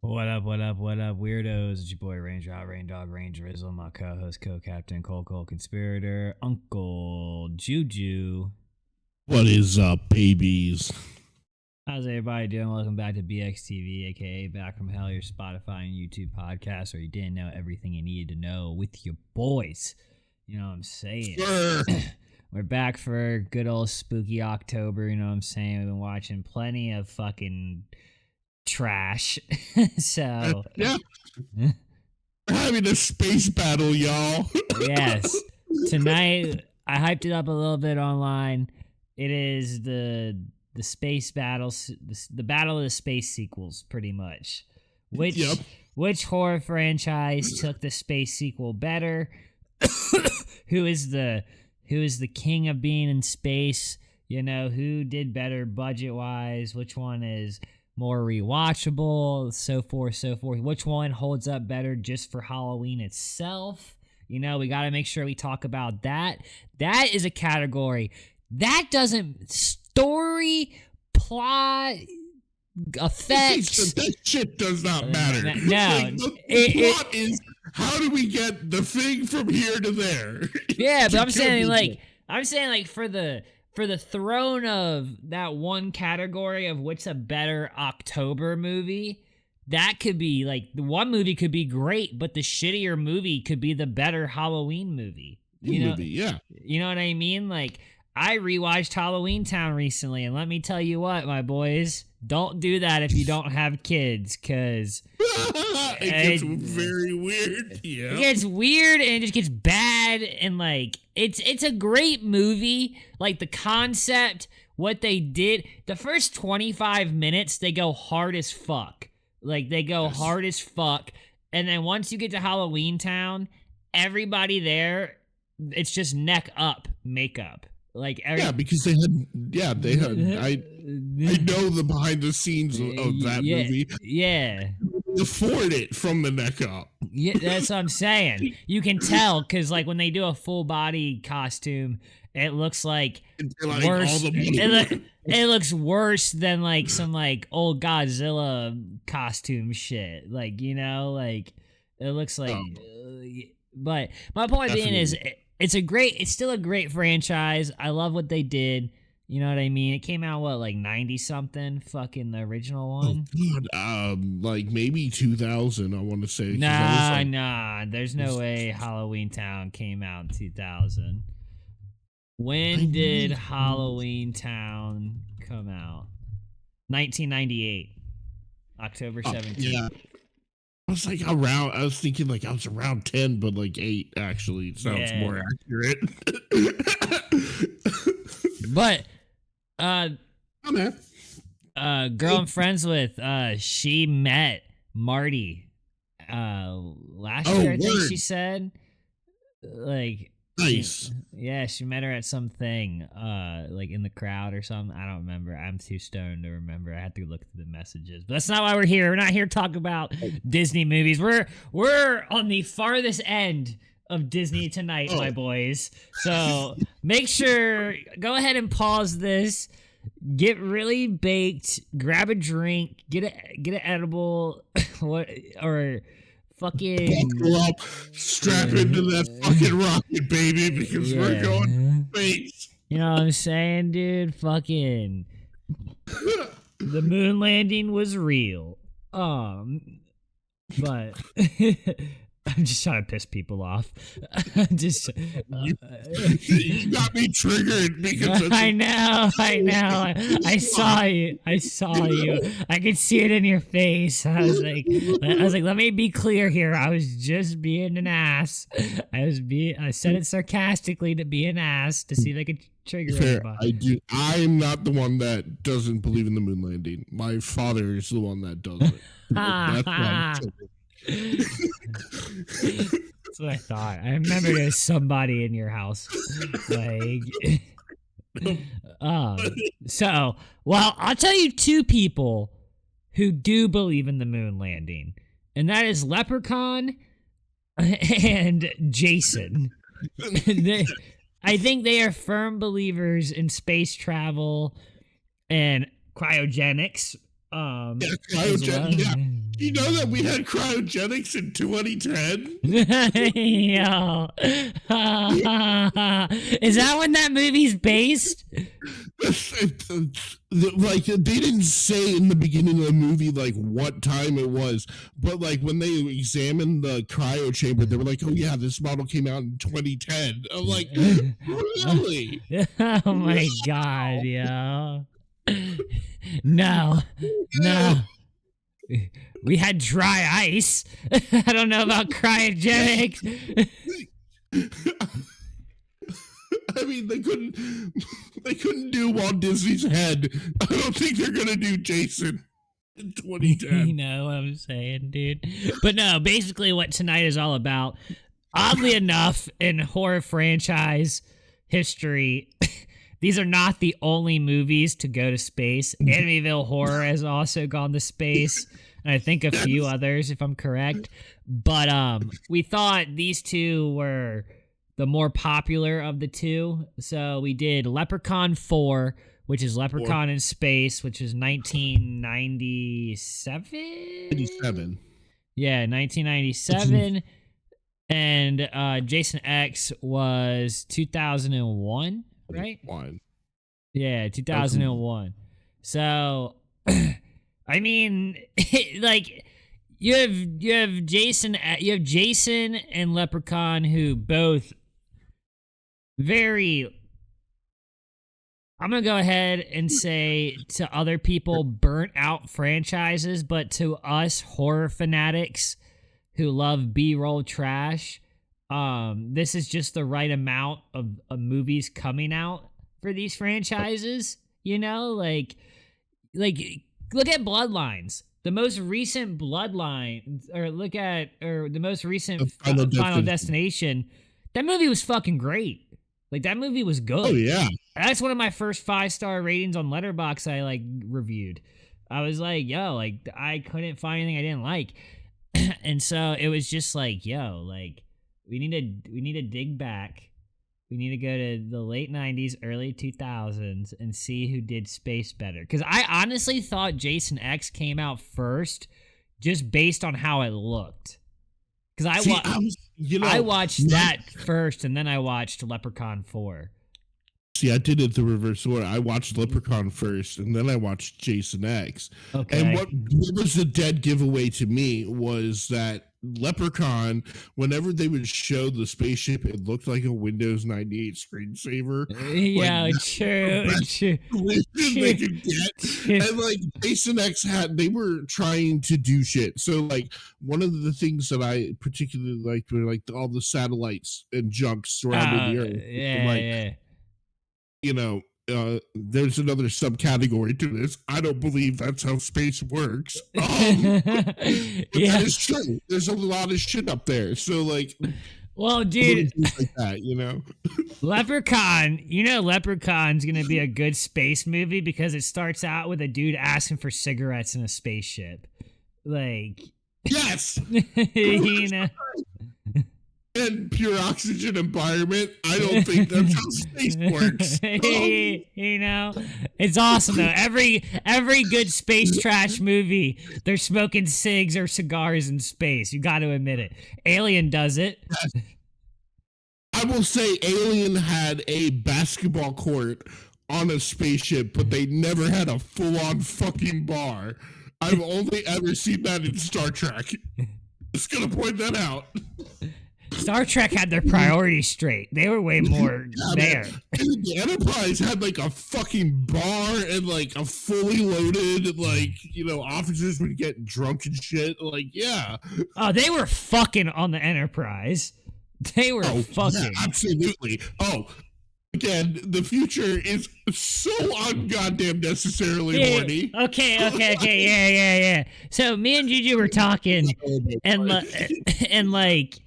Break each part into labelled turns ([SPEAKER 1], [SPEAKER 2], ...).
[SPEAKER 1] What up, weirdos? It's your boy Ranger Out, Rain Dog, Rain Drizzle, my co-host, co-captain, Cole, conspirator, Uncle Juju.
[SPEAKER 2] What is up, babies?
[SPEAKER 1] How's everybody doing? Welcome back to BXTV, aka Back from Hell, your Spotify and YouTube podcast, where you didn't know everything you needed to know with your boys. You know what I'm saying?
[SPEAKER 2] Sure.
[SPEAKER 1] We're back for good old spooky October, you know what I'm saying? We've been watching plenty of fucking trash. So
[SPEAKER 2] Yeah. We're having a space battle, y'all.
[SPEAKER 1] Yes. Tonight I hyped it up a little bit online. It is the space battles, the battle of the space sequels, pretty much. Which horror franchise took the space sequel better? Who is the king of being in space? You know, who did better budget wise? Which one is more rewatchable, so forth. Which one holds up better just for Halloween itself? You know, we got to make sure we talk about that. That is a category that doesn't story, plot, effects.
[SPEAKER 2] That shit does not matter.
[SPEAKER 1] No,
[SPEAKER 2] the plot is how do we get the thing from here to there?
[SPEAKER 1] Yeah, but I'm saying like for the throne of that one category of what's a better October movie, that could be like the one movie could be great, but the shittier movie could be the better Halloween movie. You know what I mean? Like, I rewatched Halloween Town recently, and let me tell you what, my boys, don't do that if you don't have kids, because
[SPEAKER 2] it gets very weird. Yeah,
[SPEAKER 1] it gets weird, and it just gets bad, and like it's a great movie. Like, the concept, what they did, the first 25 minutes they go hard as fuck. Like, they go hard as fuck, and then once you get to Halloween Town, everybody there, it's just neck up makeup. Like,
[SPEAKER 2] because they had I know the behind the scenes of that movie.
[SPEAKER 1] Yeah.
[SPEAKER 2] Afford it from the neck up.
[SPEAKER 1] Yeah, that's what I'm saying. You can tell because, like, when they do a full body costume, it looks like worse. It looks worse than like some like old Godzilla costume shit. Like, you know, like it looks like. But my point being is, it's still a great franchise. I love what they did. You know what I mean? It came out like 90 something, fucking the original one.
[SPEAKER 2] Oh God, like maybe 2000. I want to say.
[SPEAKER 1] Nah. There's no way Halloween Town came out in 2000. When did Halloween Town come out? 1998, October 17th. Yeah.
[SPEAKER 2] I was thinking like I was around 10, but like 8 actually sounds more accurate.
[SPEAKER 1] But, girl I'm friends with, she met Marty, last year, I think she said. Like,
[SPEAKER 2] nice.
[SPEAKER 1] She met her at something, like in the crowd or something. I don't remember. I'm too stoned to remember. I had to look through the messages. But that's not why we're here. We're not here to talk about Disney movies. We're on the farthest end of Disney tonight, my boys. So make sure, go ahead and pause this. Get really baked. Grab a drink. Get an edible. Or fucking
[SPEAKER 2] buckle up, strap into that fucking rocket, baby, because we're going to space.
[SPEAKER 1] You know what I'm saying, dude? Fucking the moon landing was real. But I'm just trying to piss people off.
[SPEAKER 2] You got me triggered because
[SPEAKER 1] I know. I saw you. I could see it in your face. I was like, let me be clear here. I was just being an ass. I said it sarcastically to be an ass to see if I could trigger anybody.
[SPEAKER 2] I'm not the one that doesn't believe in the moon landing. My father is the one that does it. That's why I'm triggered.
[SPEAKER 1] That's what I thought. I remember there's somebody in your house. Like, so, well, I'll tell you two people who do believe in the moon landing, and that is Leprechaun and Jason. I think they are firm believers in space travel and cryogenics.
[SPEAKER 2] You know that we had cryogenics in 2010?
[SPEAKER 1] Yo. Is that when that movie's based?
[SPEAKER 2] Like, they didn't say in the beginning of the movie like what time it was, but like when they examined the cryo chamber, they were like, "Oh yeah, this model came out in 2010." I'm like, really?
[SPEAKER 1] Oh my god, yo. No. We had dry ice. I don't know about cryogenics.
[SPEAKER 2] I mean, they couldn't do Walt Disney's head. I don't think they're gonna do Jason in 2010.
[SPEAKER 1] You know what I'm saying, dude? But no, basically what tonight is all about, oddly enough, in horror franchise history, these are not the only movies to go to space. Amityville Horror has also gone to space, and I think a few others, if I'm correct. But we thought these two were the more popular of the two. So we did Leprechaun 4, which is Leprechaun in Space, which is 1997?
[SPEAKER 2] 87.
[SPEAKER 1] Yeah, 1997. And Jason X was 2001, right? Yeah, 2001. So, I mean, like, you have Jason and Leprechaun, who both very, I'm gonna go ahead and say, to other people, burnt out franchises, but to us horror fanatics who love B-roll trash, this is just the right amount of movies coming out for these franchises. You know, like look at Bloodlines. The most recent Bloodline, or the most recent Final Destination. That movie was fucking great. Like, that movie was good.
[SPEAKER 2] Oh yeah,
[SPEAKER 1] that's one of my first 5-star ratings on Letterboxd. I like reviewed. I was like, yo, like, I couldn't find anything I didn't like, and so it was just like, yo, like, we need to dig back. We need to go to the late 90s, early 2000s, and see who did space better. Because I honestly thought Jason X came out first, just based on how it looked. Because I watched that first, and then I watched Leprechaun 4.
[SPEAKER 2] See, I did it the reverse order. I watched Leprechaun first, and then I watched Jason X.
[SPEAKER 1] Okay.
[SPEAKER 2] And what was the dead giveaway to me was that Leprechaun, whenever they would show the spaceship, it looked like a Windows 98 screensaver.
[SPEAKER 1] Yeah, like, true.
[SPEAKER 2] They could get. And like Jason X they were trying to do shit. So like one of the things that I particularly liked were like all the satellites and junk surrounding the Earth.
[SPEAKER 1] Yeah.
[SPEAKER 2] You know, there's another subcategory to this. I don't believe that's how space works. That is true. There's a lot of shit up there. So, like,
[SPEAKER 1] well, dude,
[SPEAKER 2] like that, you know,
[SPEAKER 1] Leprechaun. You know, Leprechaun's gonna be a good space movie because it starts out with a dude asking for cigarettes in a spaceship. Like,
[SPEAKER 2] yes,
[SPEAKER 1] you know.
[SPEAKER 2] And pure oxygen environment. I don't think that's how space works.
[SPEAKER 1] You know, it's awesome though. Every good space trash movie, they're smoking cigs or cigars in space. You got to admit it. Alien does it.
[SPEAKER 2] I will say, Alien had a basketball court on a spaceship, but they never had a full-on fucking bar. I've only ever seen that in Star Trek. Just gonna point that out.
[SPEAKER 1] Star Trek had their priorities straight. They were way more there.
[SPEAKER 2] The Enterprise had like a fucking bar and like a fully loaded, like, you know, officers would get drunk and shit. Like, yeah.
[SPEAKER 1] Oh, they were fucking on the Enterprise. They were fucking.
[SPEAKER 2] Yeah, absolutely. Oh, again, the future is so ungoddamn necessarily horny.
[SPEAKER 1] Okay. Yeah. So me and Juju were talking, and like,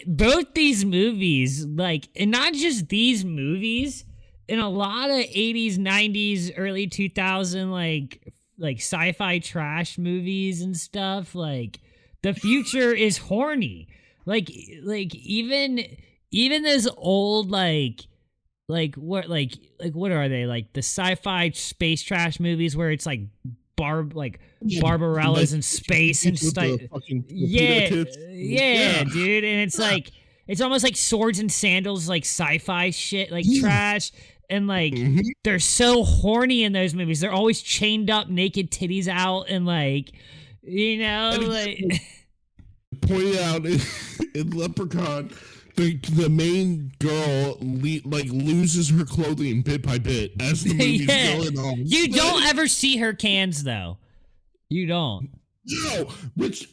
[SPEAKER 1] both these movies, like, and not just these movies, in a lot of 80s, 90s, early 2000, like sci-fi trash movies and stuff, like, the future is horny. Like even this old, what are they, like the sci-fi space trash movies where it's like Barbarella's in space and stuff. Yeah, dude. And it's like it's almost like swords and sandals, like sci-fi shit, like trash. And like they're so horny in those movies. They're always chained up, naked titties out, and like like
[SPEAKER 2] pointed out in Leprechaun, the main girl loses her clothing bit by bit as the movie's going on.
[SPEAKER 1] You don't ever see her cans though. You don't.
[SPEAKER 2] No, which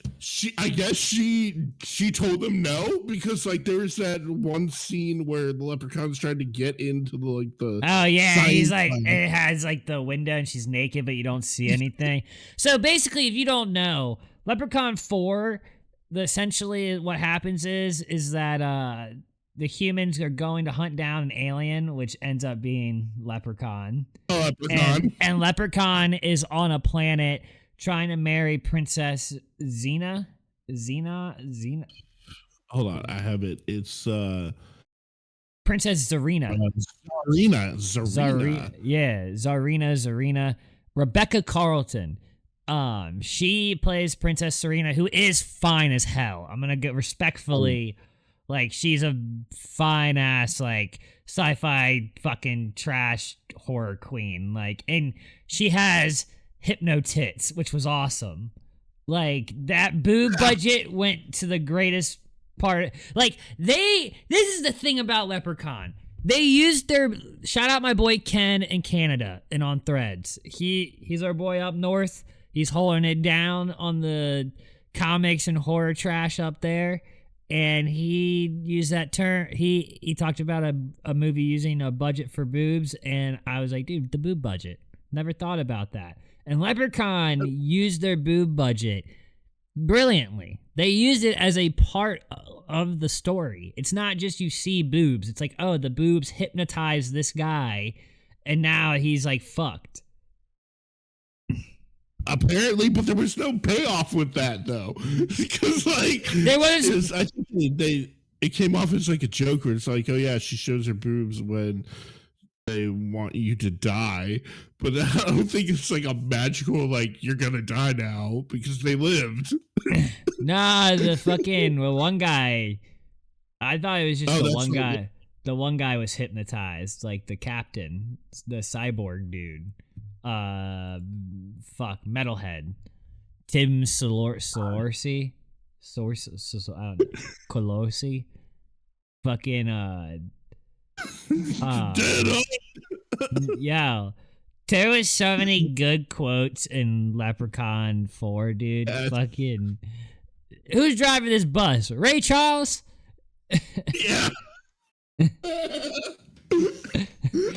[SPEAKER 2] I guess she told them no, because like there's that one scene where the Leprechaun's trying to get into the
[SPEAKER 1] oh yeah, he's like it has like the window and she's naked but you don't see anything. So basically, if you don't know, Leprechaun 4, essentially what happens is that the humans are going to hunt down an alien, which ends up being Leprechaun.
[SPEAKER 2] Oh, Leprechaun.
[SPEAKER 1] And Leprechaun is on a planet trying to marry Princess Xena.
[SPEAKER 2] Hold on, I have it. It's
[SPEAKER 1] Princess Zarina. Zarina. Rebecca Carlton. She plays Princess Serena, who is fine as hell. I'm gonna get respectfully, like she's a fine ass like sci-fi fucking trash horror queen. Like, and she has hypno tits, which was awesome. Like that boob budget went to the greatest part. Like this is the thing about Leprechaun. They used their shout out my boy Ken in Canada and on Threads. He's our boy up north. He's holding it down on the comics and horror trash up there. And he used that term. He talked about a movie using a budget for boobs. And I was like, dude, the boob budget. Never thought about that. And Leprechaun used their boob budget brilliantly. They used it as a part of the story. It's not just you see boobs. It's like, oh, the boobs hypnotized this guy. And now he's like fucked.
[SPEAKER 2] Apparently, but there was no payoff with that though, because like
[SPEAKER 1] there was.
[SPEAKER 2] I think it came off as like a joke where it's like, oh yeah, she shows her boobs when they want you to die, but I don't think it's like a magical like you're gonna die now because they lived.
[SPEAKER 1] Nah, the fucking one guy. I thought it was just the one guy. The one guy was hypnotized, like the captain, the cyborg dude. Metalhead, Tim Solorsi, Colosi, fucking yeah. There was so many good quotes in Leprechaun 4, dude. Fucking, who's driving this bus? Ray Charles.
[SPEAKER 2] Yeah.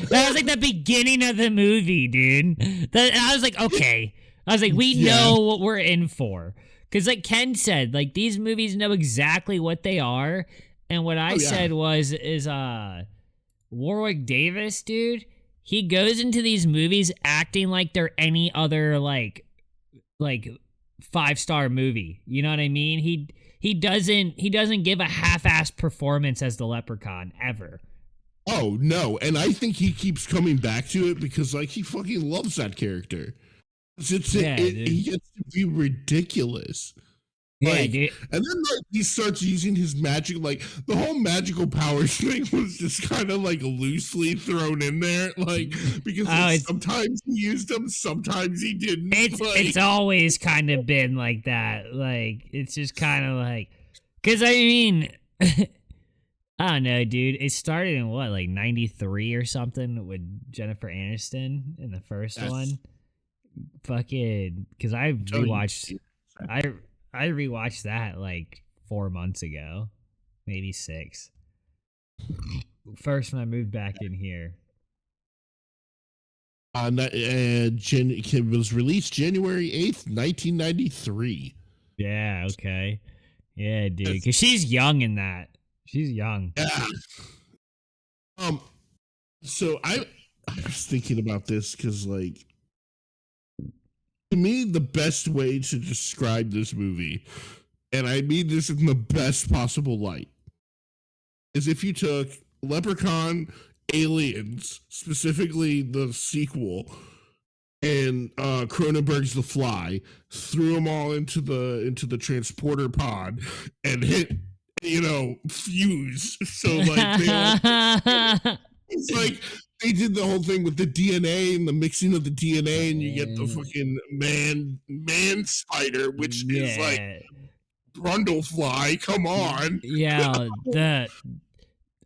[SPEAKER 1] That was like the beginning of the movie, dude. I was like, okay. I was like, we know what we're in for. Because like Ken said, like these movies know exactly what they are. And what I said is Warwick Davis, dude, he goes into these movies acting like they're any other like 5-star movie. You know what I mean? He doesn't give a half-assed performance as the Leprechaun ever.
[SPEAKER 2] Oh no, and I think he keeps coming back to it because like he fucking loves that character. He gets to be ridiculous.
[SPEAKER 1] Yeah,
[SPEAKER 2] like,
[SPEAKER 1] dude.
[SPEAKER 2] And then like he starts using his magic, like the whole magical powers thing was just kind of like loosely thrown in there, like because sometimes he used them, sometimes he didn't.
[SPEAKER 1] It's always kind of been like that. Like it's just kind of like, because I mean. I don't know, dude. It started in what, like 93 or something with Jennifer Aniston in the first one. Fucking, because I rewatched that like 4 months ago, maybe 6. First when I moved back in here.
[SPEAKER 2] It was released January 8th, 1993.
[SPEAKER 1] Yeah, okay. Yeah, dude. Because she's young in that. She's young.
[SPEAKER 2] Yeah. So I was thinking about this because, like, to me, the best way to describe this movie, and I mean this in the best possible light, is if you took Leprechaun, Aliens, specifically the sequel, and Cronenberg's The Fly, threw them all into the transporter pod, and hit, fuse. So like they all, it's like they did the whole thing with the DNA and the mixing of the DNA, and you get the fucking man spider, which is like
[SPEAKER 1] yeah.
[SPEAKER 2] Brundlefly. Come on.
[SPEAKER 1] Yeah,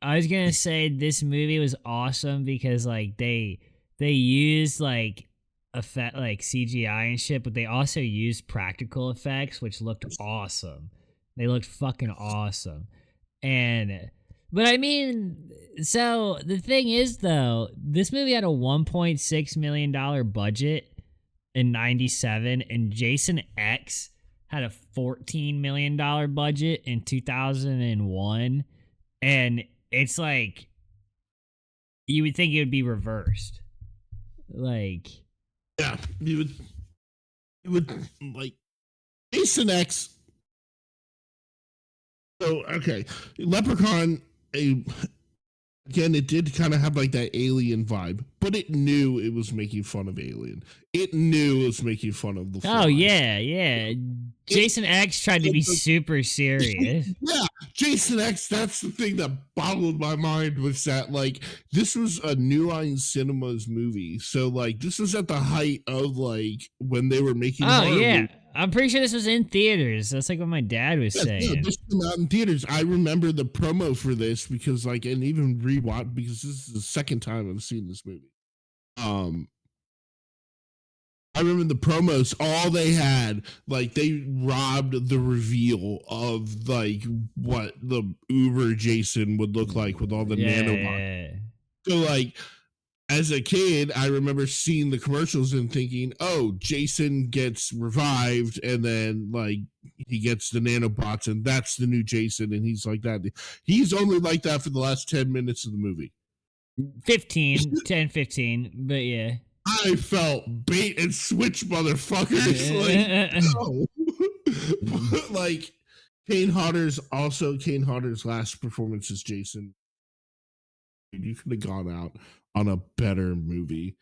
[SPEAKER 1] I was gonna say this movie was awesome because like they used like effect like CGI and shit, but they also used practical effects which looked awesome. They looked fucking awesome. And but I mean, so the thing is though, this movie had a $1.6 million budget in 97 and Jason X had a $14 million budget in 2001, and it's like you would think it would be reversed. Like,
[SPEAKER 2] Yeah, you would like Jason X. So okay, Leprechaun. Again, it did kind of have like that Alien vibe, but it knew it was making fun of Alien. It knew it was making fun of the Fly.
[SPEAKER 1] oh yeah. Jason X tried to be super serious.
[SPEAKER 2] Yeah, Jason X. That's the thing that boggled my mind, was that like this was a New Line Cinemas movie, so like this was at the height of like when they were making.
[SPEAKER 1] Oh
[SPEAKER 2] horror
[SPEAKER 1] yeah,
[SPEAKER 2] movies.
[SPEAKER 1] I'm pretty sure this was in theaters. That's like what my dad was
[SPEAKER 2] Yeah,
[SPEAKER 1] saying.
[SPEAKER 2] this came out in theaters. I remember the promo for this because like, and even rewatch, because this is the second time I've seen this movie. I remember the promos, all they had, like they robbed the reveal of like what the Uber Jason would look like with all the nanobots. So like as a kid, I remember seeing the commercials and thinking, oh, Jason gets revived and then like he gets the nanobots and that's the new Jason, and he's like that. He's only like that for the last 10 minutes of the movie.
[SPEAKER 1] 15, but yeah.
[SPEAKER 2] I felt bait and switch, motherfuckers. Like, no. But, like, Kane Hodder's last performance as Jason. You could have gone out on a better movie.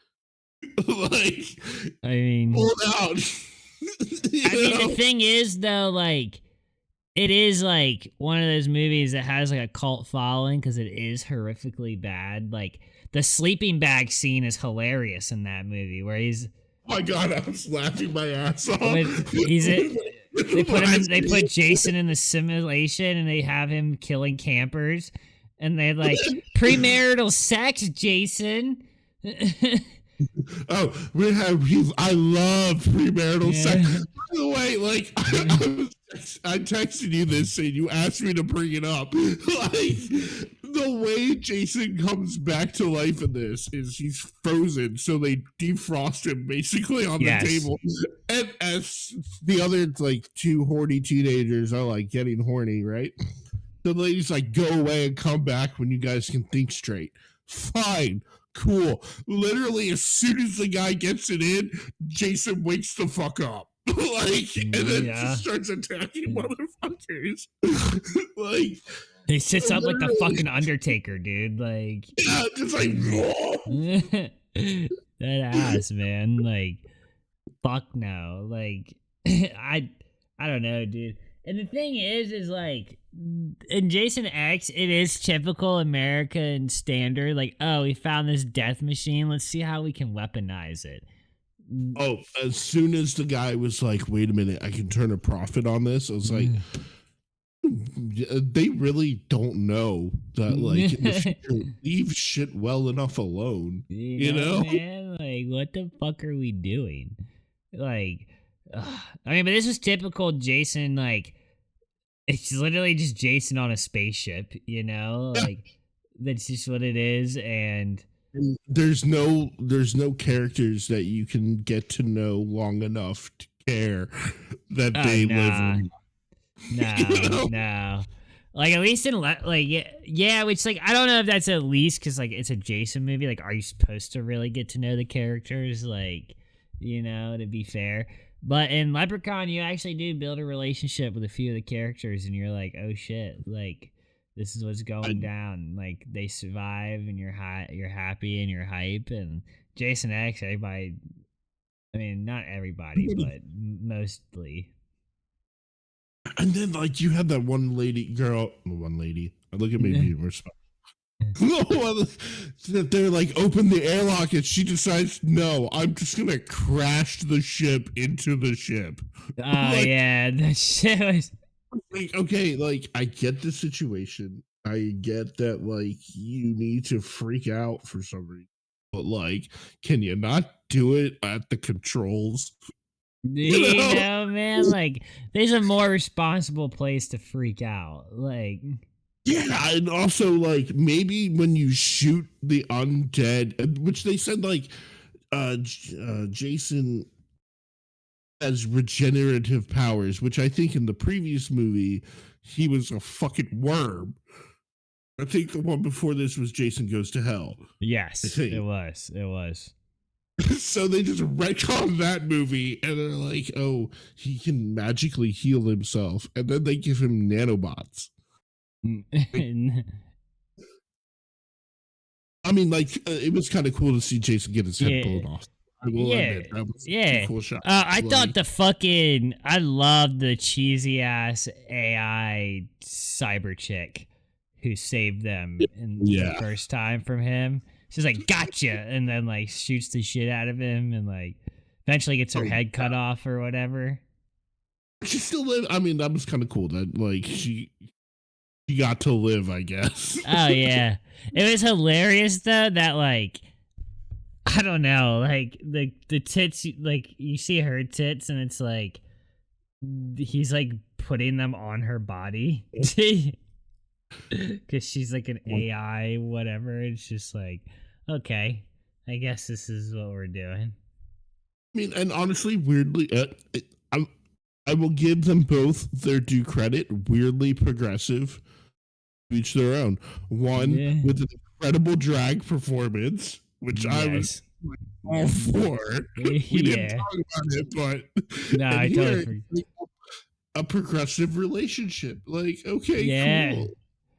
[SPEAKER 2] Like,
[SPEAKER 1] I mean,
[SPEAKER 2] pull out.
[SPEAKER 1] The thing is though, like, it is like one of those movies that has like a cult following because it is horrifically bad. Like the sleeping bag scene is hilarious in that movie where he's.
[SPEAKER 2] Oh my god, I was laughing my ass off.
[SPEAKER 1] They put Jason in the simulation and they have him killing campers, and they like premarital sex, Jason.
[SPEAKER 2] Oh, I love premarital sex. By the way, like I texted you this and you asked me to bring it up. Like the way Jason comes back to life in this is he's frozen, so they defrost him basically on the table. And as the other like two horny teenagers are like getting horny, right? The lady's like, go away and come back when you guys can think straight. Fine. Cool. Literally, as soon as the guy gets it in, Jason wakes the fuck up. Like, and then just starts attacking motherfuckers. Like,
[SPEAKER 1] he sits up like the fucking Undertaker, dude. Like,
[SPEAKER 2] yeah, just like
[SPEAKER 1] that ass, man. Like, fuck no. Like, I don't know, dude. And the thing is like, in Jason X, it is typical American standard. Like, oh, we found this death machine. Let's see how we can weaponize it.
[SPEAKER 2] Oh, as soon as the guy was like, wait a minute, I can turn a profit on this. I was like, they really don't know that, like, in the future, leave shit well enough alone. You know?
[SPEAKER 1] Man? Like, what the fuck are we doing? Like, I mean, but this was typical Jason, like, it's literally just Jason on a spaceship, you know?
[SPEAKER 2] Yeah.
[SPEAKER 1] Like, that's just what it is, and
[SPEAKER 2] there's no characters that you can get to know long enough to care that they live in.
[SPEAKER 1] No, you know? No. Like, at least in, yeah, which, like, I don't know if that's at least, because, like, it's a Jason movie. Like, are you supposed to really get to know the characters? Like, you know, to be fair. But in Leprechaun, you actually do build a relationship with a few of the characters, and you're like, oh shit, like, this is what's going down. Like, they survive, and you're happy, and you're hype. And Jason X, everybody I mean, not everybody, but mostly.
[SPEAKER 2] And then like you had that one lady. Look at me being respectful. That they're like open the airlock and she decides no, I'm just gonna crash the ship into the ship.
[SPEAKER 1] Oh
[SPEAKER 2] like,
[SPEAKER 1] yeah, that shit was.
[SPEAKER 2] like okay, like I get the situation. I get that like you need to freak out for some reason. But like, can you not do it at the controls? You
[SPEAKER 1] You
[SPEAKER 2] know?
[SPEAKER 1] know, man, like there's a more responsible place to freak out. Like,
[SPEAKER 2] Yeah, and also like maybe when you shoot the undead, which they said like Jason has regenerative powers, which I think in the previous movie he was a fucking worm. I think the one before this was Jason Goes to Hell. I
[SPEAKER 1] yes, it
[SPEAKER 2] think.
[SPEAKER 1] was. It was.
[SPEAKER 2] So they just retcon that movie and they're like, oh, he can magically heal himself. And then they give him nanobots. Like, I mean, like, it was kind of cool to see Jason get his head
[SPEAKER 1] yeah.
[SPEAKER 2] blown off. I will
[SPEAKER 1] Yeah,
[SPEAKER 2] admit, that was a pretty
[SPEAKER 1] yeah.
[SPEAKER 2] cool shot.
[SPEAKER 1] I thought
[SPEAKER 2] Like,
[SPEAKER 1] the fucking I loved the cheesy ass AI cyber chick who saved them in the
[SPEAKER 2] yeah.
[SPEAKER 1] first time from him. She's like, "Gotcha," and then like shoots the shit out of him, and like eventually gets her
[SPEAKER 2] Oh,
[SPEAKER 1] head cut off or whatever.
[SPEAKER 2] she still lived. I mean, that was kind of cool that, like, she got to live, I guess.
[SPEAKER 1] Oh yeah, it was hilarious though that like I don't know, like the tits, like you see her tits, and it's like he's like putting them on her body because she's like an AI, whatever. It's just like, okay, I guess this is what we're doing.
[SPEAKER 2] I mean, and honestly, weirdly, I, I will give them both their due credit. Weirdly progressive, each their own. One
[SPEAKER 1] Yeah.
[SPEAKER 2] with an incredible drag performance, which I was
[SPEAKER 1] Yes.
[SPEAKER 2] like, all for. We didn't
[SPEAKER 1] Yeah.
[SPEAKER 2] talk about it, but
[SPEAKER 1] No,
[SPEAKER 2] and
[SPEAKER 1] I totally
[SPEAKER 2] here
[SPEAKER 1] forget.
[SPEAKER 2] a progressive relationship. Like, okay,
[SPEAKER 1] Yeah.
[SPEAKER 2] cool.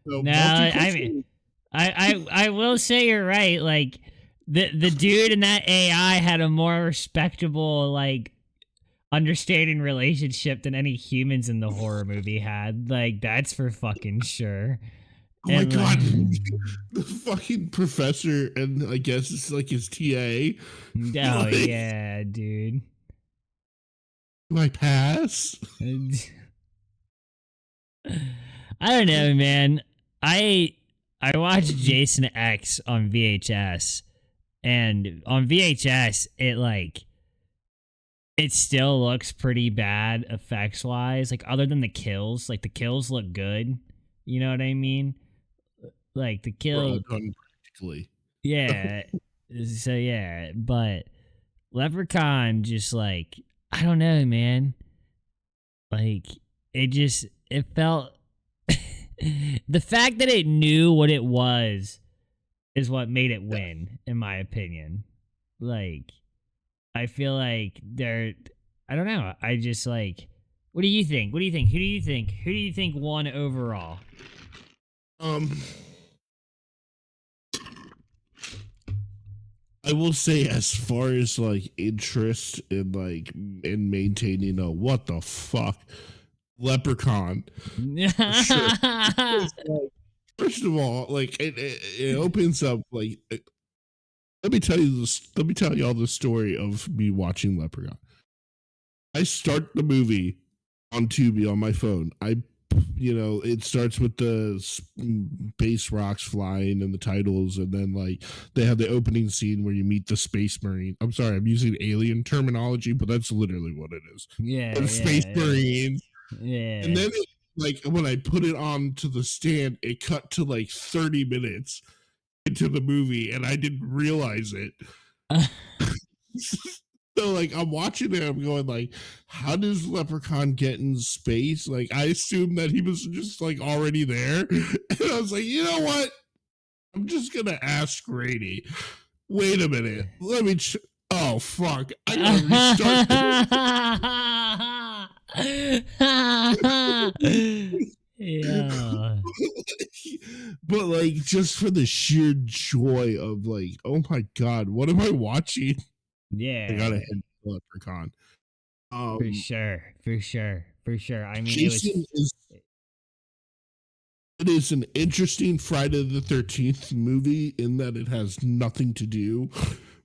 [SPEAKER 2] So
[SPEAKER 1] No, I mean,
[SPEAKER 2] multicultural.
[SPEAKER 1] I will say you're right. Like the dude in that AI had a more respectable like understanding relationship than any humans in the horror movie had. Like that's for fucking sure.
[SPEAKER 2] Oh my
[SPEAKER 1] And
[SPEAKER 2] god,
[SPEAKER 1] like,
[SPEAKER 2] the fucking professor, and I guess it's like his TA.
[SPEAKER 1] oh
[SPEAKER 2] Like,
[SPEAKER 1] yeah, dude.
[SPEAKER 2] do I pass?
[SPEAKER 1] I don't know, man. I I watched Jason X on VHS, and on VHS it like it still looks pretty bad effects wise. Like other than the kills, like the kills look good. You know what I mean? Like the
[SPEAKER 2] We're all
[SPEAKER 1] kill,
[SPEAKER 2] done practically.
[SPEAKER 1] yeah. So yeah, but Leprechaun just like I don't know, man. Like it felt the fact that it knew what it was is what made it win, in my opinion. Like I feel like they're I don't know. I just like what do you think? What do you think? Who do you think? Who do you think won overall?
[SPEAKER 2] Um, I will say, as far as like interest in like in maintaining a what the fuck Leprechaun, for sure. Because, like, first of all, like it opens up like let me tell you this. Let me tell y'all the story of me watching Leprechaun. I start the movie on Tubi on my phone. It starts with the space rocks flying and the titles, and then like they have the opening scene where you meet the space marine. I'm sorry, I'm using alien terminology, but that's literally what it is.
[SPEAKER 1] Yeah,
[SPEAKER 2] The space marines, and
[SPEAKER 1] yeah.
[SPEAKER 2] then like when I put it on to the stand, it cut to like 30 minutes into the movie, and I didn't realize it.
[SPEAKER 1] Yeah.
[SPEAKER 2] So like I'm watching it, I'm going like, how does Leprechaun get in space? Like I assumed that he was just like already there, and I was like, you know what? I'm just gonna ask Grady. Wait a minute, let me. Oh fuck! I gotta restart.
[SPEAKER 1] Yeah.
[SPEAKER 2] But like, just for the sheer joy of like, oh my god, what am I watching? I
[SPEAKER 1] Yeah.
[SPEAKER 2] gotta. Leprechaun.
[SPEAKER 1] For
[SPEAKER 2] Um,
[SPEAKER 1] sure, for sure, for sure. I mean,
[SPEAKER 2] Jason is it is an interesting Friday the 13th movie in that it has nothing to do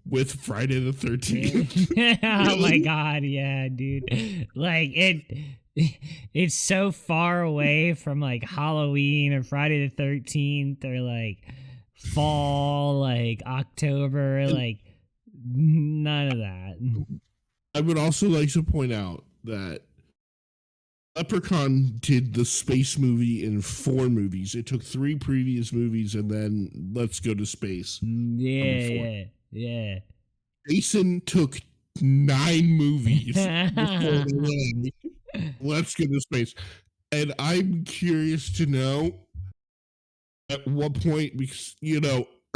[SPEAKER 2] with Friday the 13th.
[SPEAKER 1] oh my
[SPEAKER 2] Really?
[SPEAKER 1] god, yeah, dude. Like it's so far away from like Halloween or Friday the 13th or like fall, like October,
[SPEAKER 2] And
[SPEAKER 1] like none of that.
[SPEAKER 2] I would also like to point out that Leprechaun did the space movie in 4 movies. It took 3 previous movies and then Let's Go to Space, number
[SPEAKER 1] Yeah,
[SPEAKER 2] 4.
[SPEAKER 1] yeah, yeah.
[SPEAKER 2] Jason took 9 movies before the land. Let's Go to Space. And I'm curious to know at what point, because,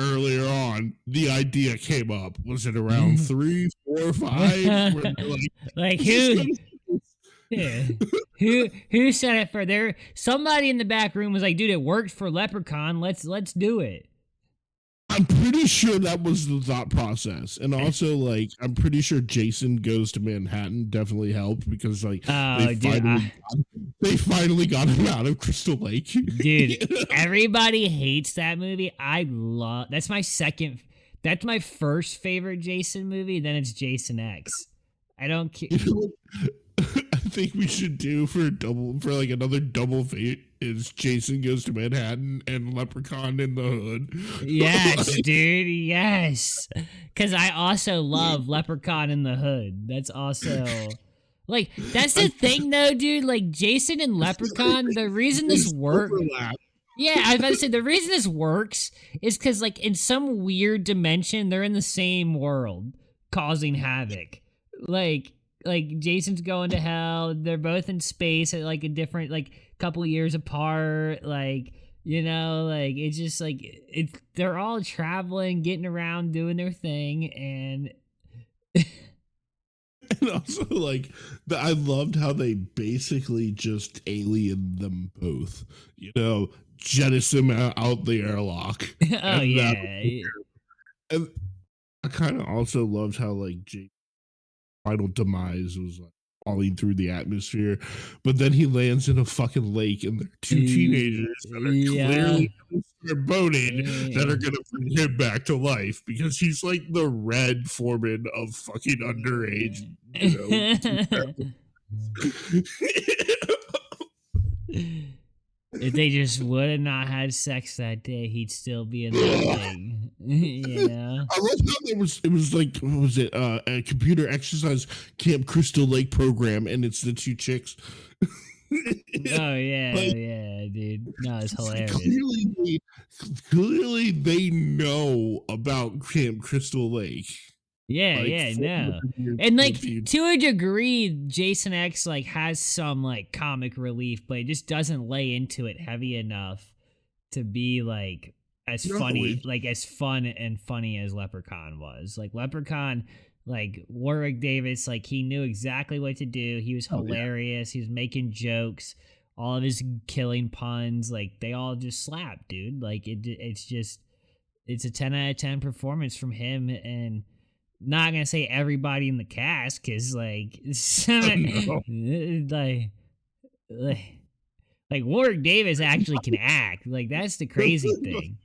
[SPEAKER 2] earlier on, the idea came up. Was it around 3, 4, 5? Where they're like,
[SPEAKER 1] Like
[SPEAKER 2] let's just go
[SPEAKER 1] who
[SPEAKER 2] to
[SPEAKER 1] yeah.
[SPEAKER 2] space.
[SPEAKER 1] Who said it for there? Somebody in the back room was like, dude, it worked for Leprechaun. Let's do it.
[SPEAKER 2] I'm pretty sure that was the thought process. And also, like, I'm pretty sure Jason Goes to Manhattan definitely helped because, like,
[SPEAKER 1] Oh, dude,
[SPEAKER 2] they finally got him out of Crystal Lake.
[SPEAKER 1] dude, everybody hates that movie. I love. That's my second. That's my first favorite Jason movie. Then it's Jason X. I don't care.
[SPEAKER 2] You know what I think we should do for like another double fate is Jason Goes to Manhattan and Leprechaun in the Hood.
[SPEAKER 1] Yes,
[SPEAKER 2] Like,
[SPEAKER 1] dude. Yes, because I also love Leprechaun in the Hood. That's also like that's the thing, though, dude. Like Jason and Leprechaun. The reason this
[SPEAKER 2] there's
[SPEAKER 1] work.
[SPEAKER 2] overlap.
[SPEAKER 1] Yeah, I was about to say the reason this works is because, like, in some weird dimension, they're in the same world, causing havoc. Like, like Jason's going to hell. They're both in space at like a different, like, couple years apart. Like, like it's just like it's they're all traveling, getting around, doing their thing, and
[SPEAKER 2] And also, like, I loved how they basically just alien them both. Jettison out the airlock,
[SPEAKER 1] oh
[SPEAKER 2] and that.
[SPEAKER 1] yeah,
[SPEAKER 2] And I kind of also loved how like Jake's final demise was like falling through the atmosphere, but then he lands in a fucking lake, and there are 2 teenagers that are
[SPEAKER 1] yeah.
[SPEAKER 2] clearly boating that are gonna bring him back to life because he's like the Red Foreman of fucking underage,
[SPEAKER 1] If they just would have not had sex that day, he'd still be in that lake.
[SPEAKER 2] I love how it was like what was it a computer exercise Camp Crystal Lake program, and it's the 2 chicks.
[SPEAKER 1] Oh yeah,
[SPEAKER 2] Like,
[SPEAKER 1] yeah, dude. No, it's hilarious.
[SPEAKER 2] clearly they know about Camp Crystal Lake.
[SPEAKER 1] Yeah,
[SPEAKER 2] Like
[SPEAKER 1] yeah,
[SPEAKER 2] 400
[SPEAKER 1] no.
[SPEAKER 2] years
[SPEAKER 1] And
[SPEAKER 2] in the
[SPEAKER 1] like
[SPEAKER 2] future.
[SPEAKER 1] to a degree, Jason X like has some like comic relief, but it just doesn't lay into it heavy enough to be like as
[SPEAKER 2] No,
[SPEAKER 1] funny,
[SPEAKER 2] it-
[SPEAKER 1] like as fun and funny as Leprechaun was. Like Leprechaun, like Warwick Davis, like he knew exactly what to do. He was
[SPEAKER 2] Oh, yeah.
[SPEAKER 1] hilarious. He was making jokes. All of his killing puns, like they all just slap, dude. Like it's a 10 out of 10 performance from him, and not gonna say everybody in the cast because like
[SPEAKER 2] No.
[SPEAKER 1] like like like Warwick Davis actually can act. Like that's the crazy thing.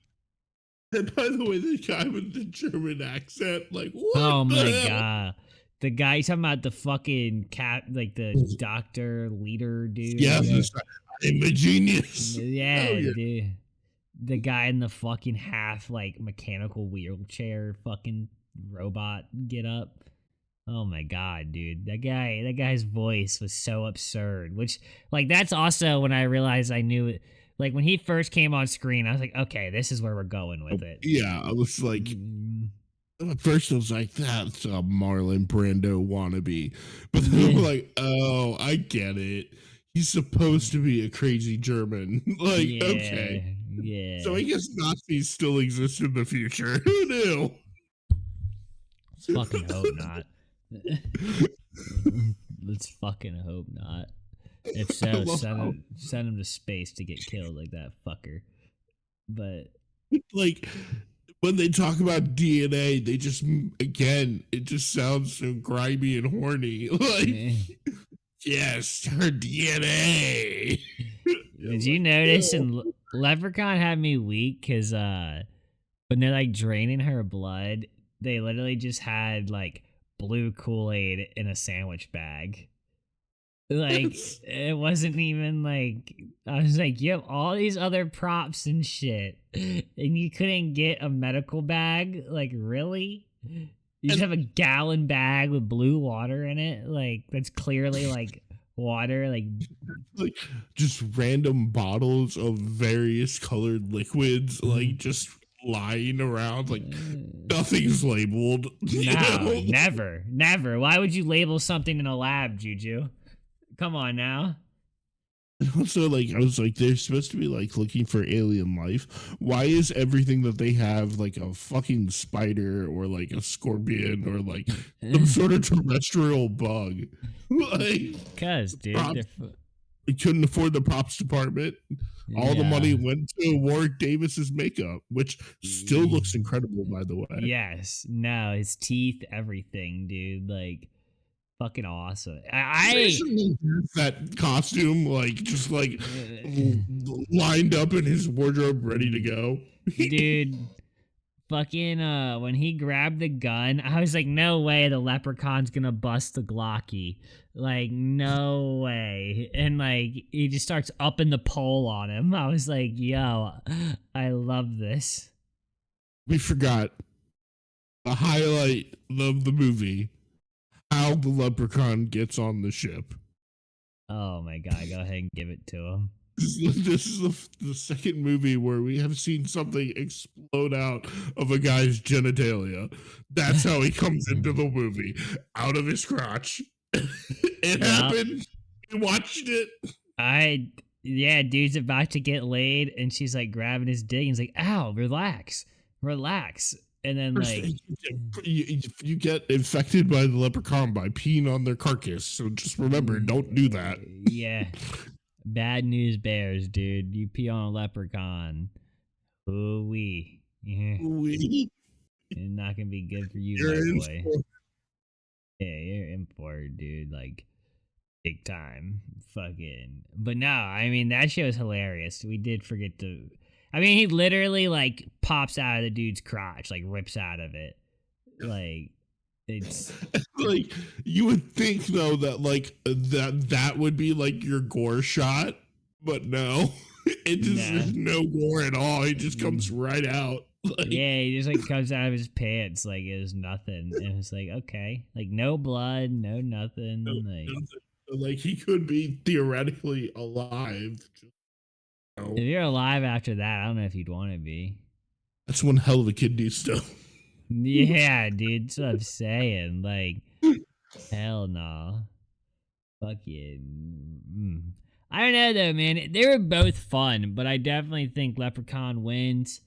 [SPEAKER 2] And by the way, the guy with the German accent, like, what
[SPEAKER 1] Oh my
[SPEAKER 2] the
[SPEAKER 1] god. The guy you talking about the fucking cat, like the
[SPEAKER 2] hell?
[SPEAKER 1] doctor leader dude.
[SPEAKER 2] Yes, I'm a genius.
[SPEAKER 1] Yeah,
[SPEAKER 2] Oh, yeah.
[SPEAKER 1] dude. The guy in the fucking half like mechanical wheelchair fucking robot get up. Oh my god, dude. That guy's voice was so absurd. Which like that's also when I realized I knew it. Like when he first came on screen, I was like, okay, this is where we're going with it.
[SPEAKER 2] Yeah, I was like, at first I was like, that's a Marlon Brando wannabe. But then I'm like, oh, I get it. He's supposed to be a crazy German. Like,
[SPEAKER 1] Yeah,
[SPEAKER 2] okay.
[SPEAKER 1] yeah.
[SPEAKER 2] So I guess Nazis still exist in the future. Who knew?
[SPEAKER 1] Let's fucking hope not. Let's fucking hope not. If so, send him to space to get killed like that fucker. But
[SPEAKER 2] like when they talk about DNA, they just again, it just sounds so grimy and horny. Like,
[SPEAKER 1] Eh.
[SPEAKER 2] yes, her DNA.
[SPEAKER 1] Did you
[SPEAKER 2] Like,
[SPEAKER 1] notice
[SPEAKER 2] ew.
[SPEAKER 1] in Leprechaun had me weak because when they're like draining her blood, they literally just had like blue Kool-Aid in a sandwich bag. Like
[SPEAKER 2] Yes.
[SPEAKER 1] it wasn't even like I was like, you have all these other props and shit, and you couldn't get a medical bag. Like really? You just
[SPEAKER 2] And
[SPEAKER 1] have a gallon bag with blue water in it. Like that's clearly like water. Like
[SPEAKER 2] like just random bottles of various colored liquids, like just lying around, like nothing's labeled. You
[SPEAKER 1] no,
[SPEAKER 2] know,
[SPEAKER 1] never, never. Why would you label something in a lab, Juju? Come on now.
[SPEAKER 2] also like I was like, they're supposed to be like looking for alien life. Why is everything that they have like a fucking spider or like a scorpion or like some sort of terrestrial bug? Like
[SPEAKER 1] Cause, dude,
[SPEAKER 2] props, we couldn't afford the props department. All the money
[SPEAKER 1] yeah.
[SPEAKER 2] went to Warwick Davis's makeup, which still looks incredible, by the way.
[SPEAKER 1] Yes, no, his teeth, everything, dude. Like, fucking awesome.
[SPEAKER 2] Jason has that costume, like just like
[SPEAKER 1] Uh,
[SPEAKER 2] lined up in his wardrobe, ready to go.
[SPEAKER 1] dude, fucking, when he grabbed the gun, I was like, no way the leprechaun's gonna bust the Glocky. Like, no way. And, like, he just starts upping the pole on him. I was like, yo, I love this.
[SPEAKER 2] We forgot the highlight of the movie: how the leprechaun gets on the ship.
[SPEAKER 1] Oh my god, go ahead and give it to him.
[SPEAKER 2] This is the second movie where we have seen something explode out of a guy's genitalia. That's how he comes into the movie, out of his crotch. It
[SPEAKER 1] Yep.
[SPEAKER 2] happened. We watched it.
[SPEAKER 1] I yeah, dude's about to get laid, and she's like grabbing his dick, and he's like, "Ow, relax, relax." And then
[SPEAKER 2] First
[SPEAKER 1] like,
[SPEAKER 2] thing, you get infected by the leprechaun by peeing on their carcass. So just remember, don't do that.
[SPEAKER 1] yeah, bad news bears, dude. You pee on a leprechaun, ooh wee, yeah,
[SPEAKER 2] We,
[SPEAKER 1] it's not gonna be good for you,
[SPEAKER 2] you're
[SPEAKER 1] my
[SPEAKER 2] in
[SPEAKER 1] boy.
[SPEAKER 2] for
[SPEAKER 1] Yeah, you're in for it, dude. Like big time, fucking. But no, I mean that shit was hilarious. We did forget to. I mean, he literally like pops out of the dude's crotch, like rips out of it. Like it's
[SPEAKER 2] like you would think though that like that would be like your gore shot, but no, it just
[SPEAKER 1] nah.
[SPEAKER 2] there's no gore at all. It just comes
[SPEAKER 1] Mm.
[SPEAKER 2] right out. Like
[SPEAKER 1] Yeah, he just like comes out of his pants like it was nothing. And it's like, okay. Like no blood, no
[SPEAKER 2] no,
[SPEAKER 1] nothing. Like
[SPEAKER 2] like he could be theoretically alive. Just, you know,
[SPEAKER 1] if you're alive after that, I don't know if you'd want to be.
[SPEAKER 2] that's one hell of a kidney stone.
[SPEAKER 1] Yeah, dude, that's what I'm saying. Like, hell no. Fucking. I don't know though, man. They were both fun, but I definitely think Leprechaun wins.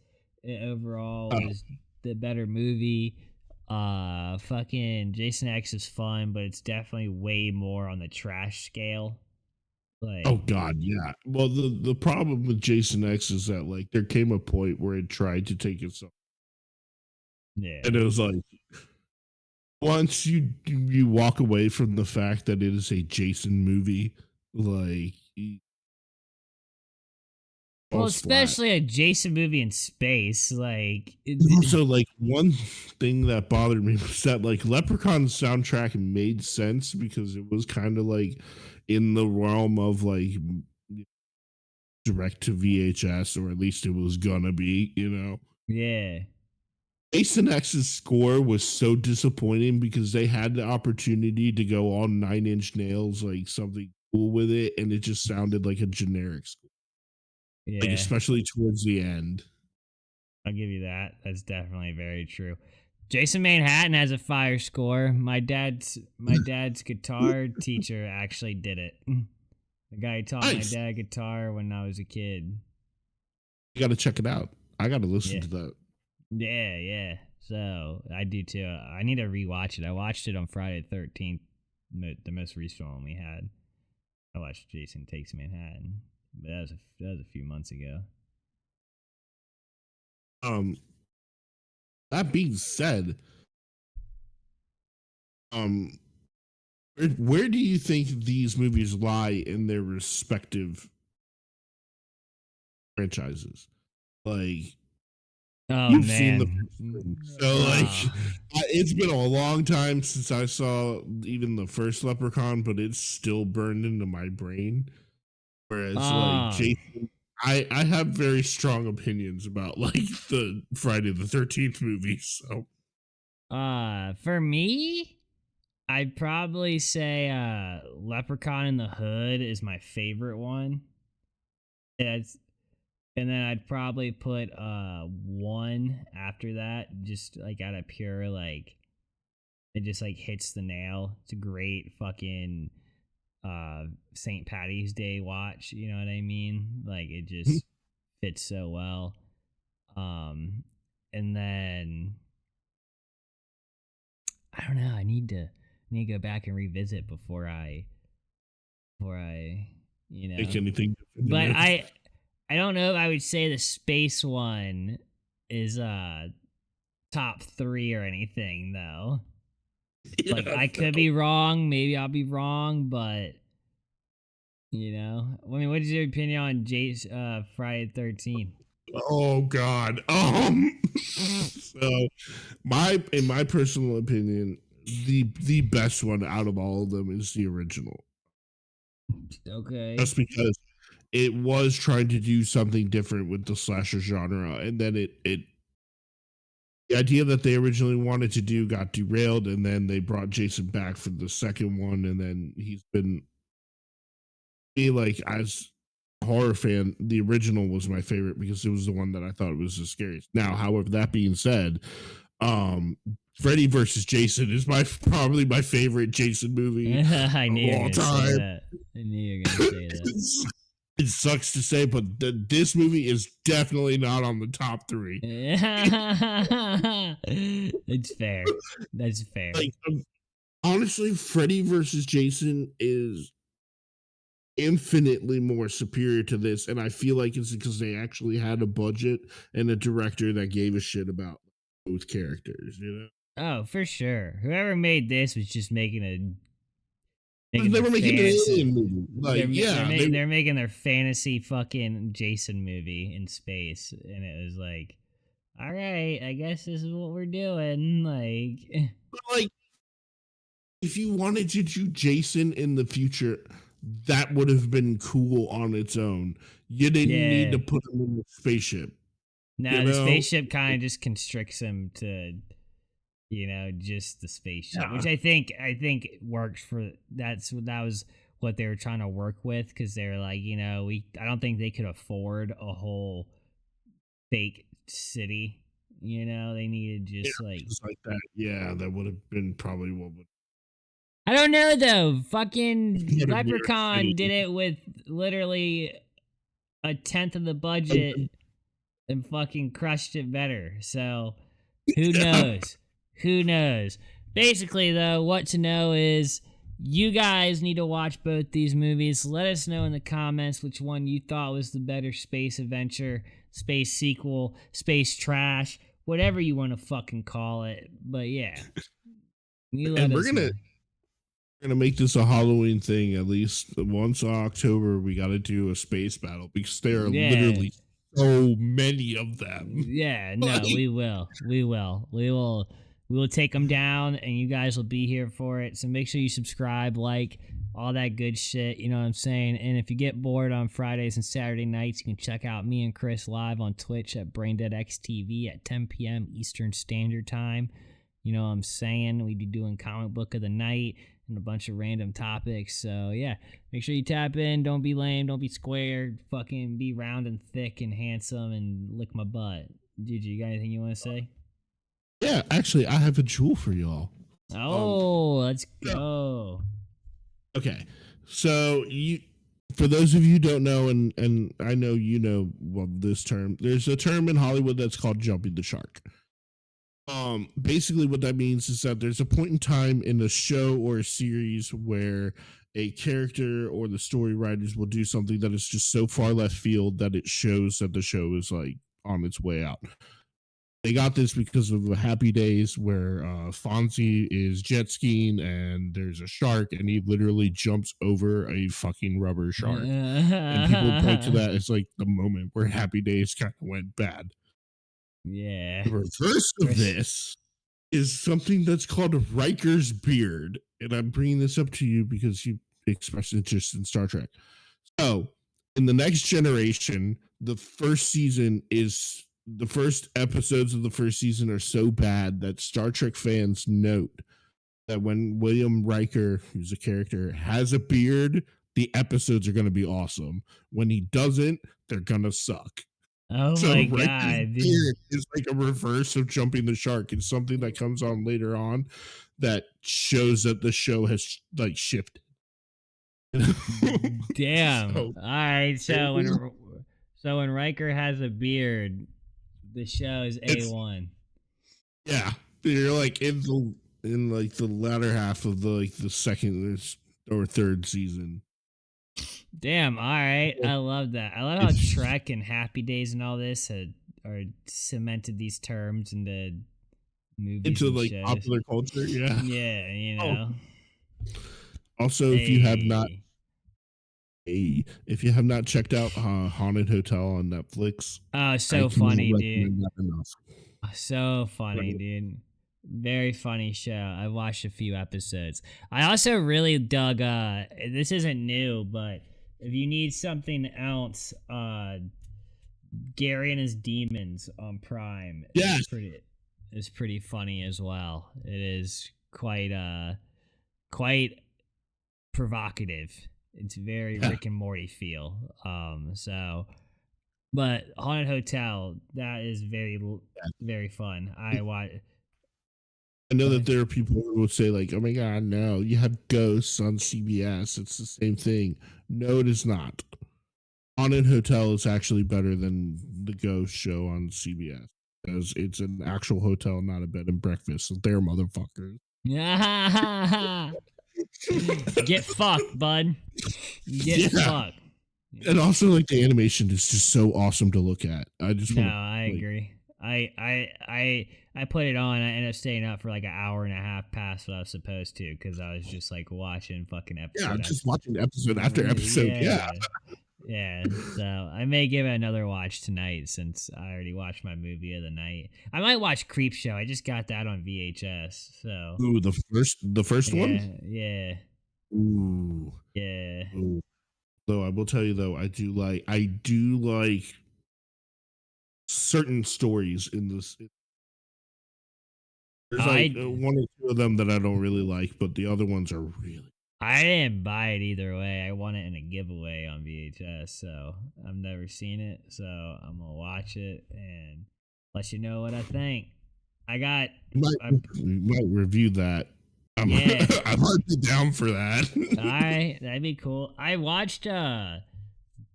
[SPEAKER 1] It overall
[SPEAKER 2] Oh,
[SPEAKER 1] was the better movie. Fucking Jason X is fun, but it's definitely way more on the trash scale.
[SPEAKER 2] oh
[SPEAKER 1] Like,
[SPEAKER 2] God, yeah. Well, the problem with Jason X is that like there came a point where it tried to take itself,
[SPEAKER 1] yeah.
[SPEAKER 2] and it was like once you walk away from the fact that it is a Jason movie, like it
[SPEAKER 1] Well,
[SPEAKER 2] falls flat.
[SPEAKER 1] especially a Jason movie in space. Like,
[SPEAKER 2] And also, like one thing that bothered me was that like Leprechaun's soundtrack made sense because it was kind of like in the realm of like direct to VHS, or at least it was gonna be, you know.
[SPEAKER 1] yeah.
[SPEAKER 2] Jason X's score was so disappointing because they had the opportunity to go all 9 Inch Nails, like something cool with it, and it just sounded like a generic score. Like
[SPEAKER 1] Yeah.
[SPEAKER 2] especially towards the end.
[SPEAKER 1] I'll give you that. That's definitely very true. Jason Manhattan has a fire score. My dad's guitar teacher actually did it. The guy who taught my
[SPEAKER 2] Nice.
[SPEAKER 1] dad guitar when I was a kid.
[SPEAKER 2] You got to check it out. I got to listen
[SPEAKER 1] Yeah.
[SPEAKER 2] to that.
[SPEAKER 1] Yeah, yeah. So I do too. I need to rewatch it. I watched it on Friday the 13th, the most recent one we had. I watched Jason Takes Manhattan, but that was a few months ago.
[SPEAKER 2] Um, That being said, um, where do you think these movies lie in their respective franchises? Like,
[SPEAKER 1] Oh
[SPEAKER 2] you've seen the
[SPEAKER 1] man.
[SPEAKER 2] first three, so like,
[SPEAKER 1] Ah.
[SPEAKER 2] it's been a long time since I saw even the first Leprechaun, but it's still burned into my brain. Whereas like
[SPEAKER 1] Ah.
[SPEAKER 2] Jason, I have very strong opinions about like the Friday the 13th movies. So
[SPEAKER 1] For me, I'd probably say Leprechaun in the Hood is my favorite one. It's, and then I'd probably put one after that, just like out of pure like it just like hits the nail. It's a great fucking uh St. Patty's Day watch, you know what I mean? Like it just fits so well. Um and then I don't know, I need to go back and revisit before I you
[SPEAKER 2] make
[SPEAKER 1] know.
[SPEAKER 2] anything
[SPEAKER 1] But
[SPEAKER 2] definitive.
[SPEAKER 1] I don't know if I would say the space one is top 3 or anything though. Like
[SPEAKER 2] Yeah.
[SPEAKER 1] I could be wrong, maybe I'll be wrong, but I mean, what is your opinion on Friday the 13th?
[SPEAKER 2] Oh God. So in my personal opinion, the best one out of all of them is the original.
[SPEAKER 1] Okay.
[SPEAKER 2] Just because it was trying to do something different with the slasher genre, and then it the idea that they originally wanted to do got derailed, and then they brought Jason back for the second one, and then he's been me like as a horror fan, the original was my favorite because it was the one that I thought was the scariest. Now, however, that being said, um Freddy versus Jason is my probably my favorite Jason movie
[SPEAKER 1] I
[SPEAKER 2] of
[SPEAKER 1] knew you were
[SPEAKER 2] all
[SPEAKER 1] going to say
[SPEAKER 2] time.
[SPEAKER 1] that. I knew you were going to say that.
[SPEAKER 2] It sucks to say, but this movie is definitely not on the top three.
[SPEAKER 1] It's fair. That's fair.
[SPEAKER 2] Like, honestly, Freddy versus Jason is infinitely more superior to this, and I feel like it's because they actually had a budget and a director that gave a shit about both characters. You know,
[SPEAKER 1] Oh, for sure. Whoever made this was just making
[SPEAKER 2] they
[SPEAKER 1] their
[SPEAKER 2] were making an
[SPEAKER 1] fantasy.
[SPEAKER 2] alien movie.
[SPEAKER 1] They're
[SPEAKER 2] Like,
[SPEAKER 1] ma- they're
[SPEAKER 2] yeah,
[SPEAKER 1] ma- they're making their fantasy fucking Jason movie in space, and it was like, all right, I guess this is what we're doing. Like,
[SPEAKER 2] like if you wanted to do Jason in the future, that would have been cool on its own. You didn't need
[SPEAKER 1] yeah.
[SPEAKER 2] to put him in the spaceship. You
[SPEAKER 1] Now the
[SPEAKER 2] know,
[SPEAKER 1] spaceship kind of just constricts him to, just the spaceship, which
[SPEAKER 2] yeah,
[SPEAKER 1] I think works for that was what they were trying to work with because they were like, I don't think they could afford a whole fake city. They needed
[SPEAKER 2] yeah,
[SPEAKER 1] just like
[SPEAKER 2] things like that. Yeah, that would have been probably what would
[SPEAKER 1] I don't know though. Fucking
[SPEAKER 2] what a New York
[SPEAKER 1] Leprechaun
[SPEAKER 2] City.
[SPEAKER 1] did it with literally a tenth of the budget and fucking crushed it better. So who
[SPEAKER 2] Yeah.
[SPEAKER 1] knows? Who knows? Basically, though, what to know is you guys need to watch both these movies. Let us know in the comments which one you thought was the better space adventure, space sequel, space trash, whatever you want to fucking call it. But yeah, you let
[SPEAKER 2] And we're
[SPEAKER 1] us
[SPEAKER 2] gonna
[SPEAKER 1] know.
[SPEAKER 2] make this a Halloween thing. At least once in October, we got to do a space battle because there are
[SPEAKER 1] Yeah.
[SPEAKER 2] literally so many of them.
[SPEAKER 1] Yeah,
[SPEAKER 2] Like,
[SPEAKER 1] no, we will. We will. We will take them down and you guys will be here for it. So make sure you subscribe, like all that good shit, you know what I'm saying? And if you get bored on Fridays and Saturday nights, you can check out me and Chris live on Twitch at BrainDeadXTV at 10 p.m. Eastern Standard Time. You know what I'm saying? We be doing comic book of the night and a bunch of random topics. So yeah, make sure you tap in. Don't be lame. Don't be square. Fucking be round and thick and handsome and lick my butt. Dude, you got anything you want to say?
[SPEAKER 2] yeah, actually, I have a jewel for y'all. Um,
[SPEAKER 1] Oh, let's
[SPEAKER 2] so-
[SPEAKER 1] go.
[SPEAKER 2] okay, so for those of you who don't know, and I know you know well this term, there's a term in Hollywood that's called jumping the shark. Basically what that means is that there's a point in time in a show or a series where a character or the story writers will do something that is just so far left field that it shows that the show is like on its way out. they got this because of the Happy Days where Fonzie is jet skiing and there's a shark and he literally jumps over a fucking rubber shark. And people point to that as like the moment where Happy Days kind of went bad.
[SPEAKER 1] Yeah.
[SPEAKER 2] The reverse of this is something that's called Riker's beard. And I'm bringing this up to you because you expressed interest in Star Trek. So, in the Next Generation, the first episodes of the first season are so bad that Star Trek fans note that when William Riker, who's a character, has a beard, the episodes are going to be awesome. When he doesn't, they're going to suck.
[SPEAKER 1] Oh
[SPEAKER 2] So
[SPEAKER 1] my
[SPEAKER 2] Riker's
[SPEAKER 1] god.
[SPEAKER 2] beard is like a reverse of jumping the shark. It's something that comes on later on that shows that the show has like shifted.
[SPEAKER 1] Damn.
[SPEAKER 2] So,
[SPEAKER 1] All right. So when Riker has a beard, the show is A1.
[SPEAKER 2] yeah, you're like in like the latter half of the second or third season.
[SPEAKER 1] Damn. All right. I love that. I love how Trek and Happy Days and all this are cemented these terms into movies
[SPEAKER 2] Into
[SPEAKER 1] and
[SPEAKER 2] like
[SPEAKER 1] shows.
[SPEAKER 2] popular culture. Yeah.
[SPEAKER 1] Yeah. You know.
[SPEAKER 2] Also, if you have not checked out Haunted Hotel on Netflix,
[SPEAKER 1] Oh, so
[SPEAKER 2] I
[SPEAKER 1] funny,
[SPEAKER 2] cannot
[SPEAKER 1] dude.
[SPEAKER 2] recommend that enough.
[SPEAKER 1] So funny,
[SPEAKER 2] Right.
[SPEAKER 1] dude. Very funny show. I watched a few episodes. I also really dug this isn't new, but if you need something else, Gary and His Demons on Prime
[SPEAKER 2] Yes.
[SPEAKER 1] is pretty funny as well. It is quite provocative. It's very Rick and Morty feel. But Haunted Hotel, that is very fun. I
[SPEAKER 2] know that there are people who will say like, "Oh my god, no! You have Ghosts on CBS. It's the same thing." No, it is not. Haunted Hotel is actually better than the Ghost show on CBS because it's an actual hotel, not a bed and breakfast. So they're motherfuckers.
[SPEAKER 1] Get fucked, bud. Get fucked.
[SPEAKER 2] And also, like the animation is just so awesome to look at. I
[SPEAKER 1] agree. I put it on. I ended up staying up for like an hour and a half past what I was supposed to because I was just like watching fucking episode.
[SPEAKER 2] Yeah, just watching episode after episode.
[SPEAKER 1] Yeah. So I may give it another watch tonight since I already watched my movie of the night. I might watch Creepshow. I just got that on VHS. So
[SPEAKER 2] ooh, the first one.
[SPEAKER 1] Yeah.
[SPEAKER 2] Ooh.
[SPEAKER 1] Yeah.
[SPEAKER 2] Ooh. Though I will tell you though, I do like certain stories in this. There's like one or two of them that I don't really like, but the other ones are really.
[SPEAKER 1] I didn't buy it either way. I won it in a giveaway on VHS, so I've never seen it. So I'm gonna watch it and let you know what I think. We
[SPEAKER 2] might review that. I'm hardly down for that.
[SPEAKER 1] All right, that'd be cool. I watched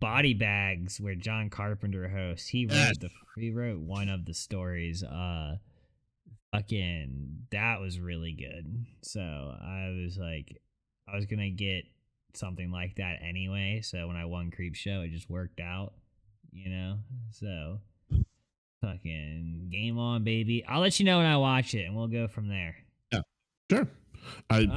[SPEAKER 1] Body Bags where John Carpenter hosts. He wrote one of the stories. Fucking that was really good. So I was gonna get something like that anyway. So when I won Creepshow, it just worked out, you know. So fucking game on, baby. I'll let you know when I watch it, and we'll go from there.
[SPEAKER 2] Yeah, sure. I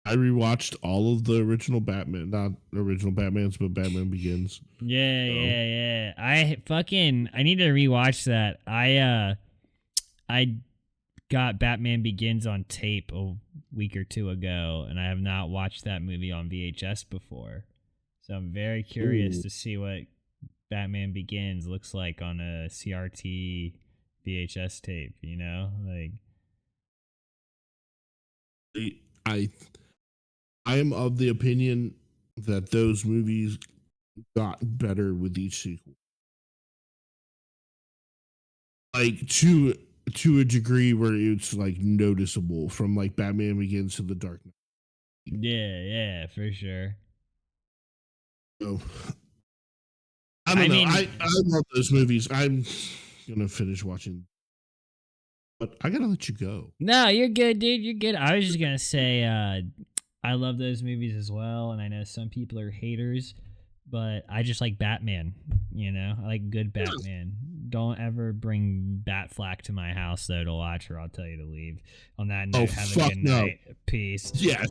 [SPEAKER 2] rewatched all of the original Batman, not original Batmans, but Batman Begins.
[SPEAKER 1] Yeah. I need to rewatch that. I got Batman Begins on tape a week or two ago, and I have not watched that movie on VHS before. So I'm very curious to see what Batman Begins looks like on a CRT VHS tape, you know? Like
[SPEAKER 2] I am of the opinion that those movies got better with each sequel. Like to a degree where it's like noticeable from like Batman Begins to The Dark Knight.
[SPEAKER 1] Yeah, for sure.
[SPEAKER 2] So I don't know. I love those movies. I'm gonna finish watching, but I gotta let you go.
[SPEAKER 1] No, you're good, dude. You're good. I was just gonna say, I love those movies as well, and I know some people are haters, but I just like Batman. You know, I like good Batman. don't ever bring Batflack to my house though to watch, or I'll tell you to leave. On that note,
[SPEAKER 2] Oh,
[SPEAKER 1] have a
[SPEAKER 2] fuck
[SPEAKER 1] good
[SPEAKER 2] no.
[SPEAKER 1] night. Peace.
[SPEAKER 2] Yes.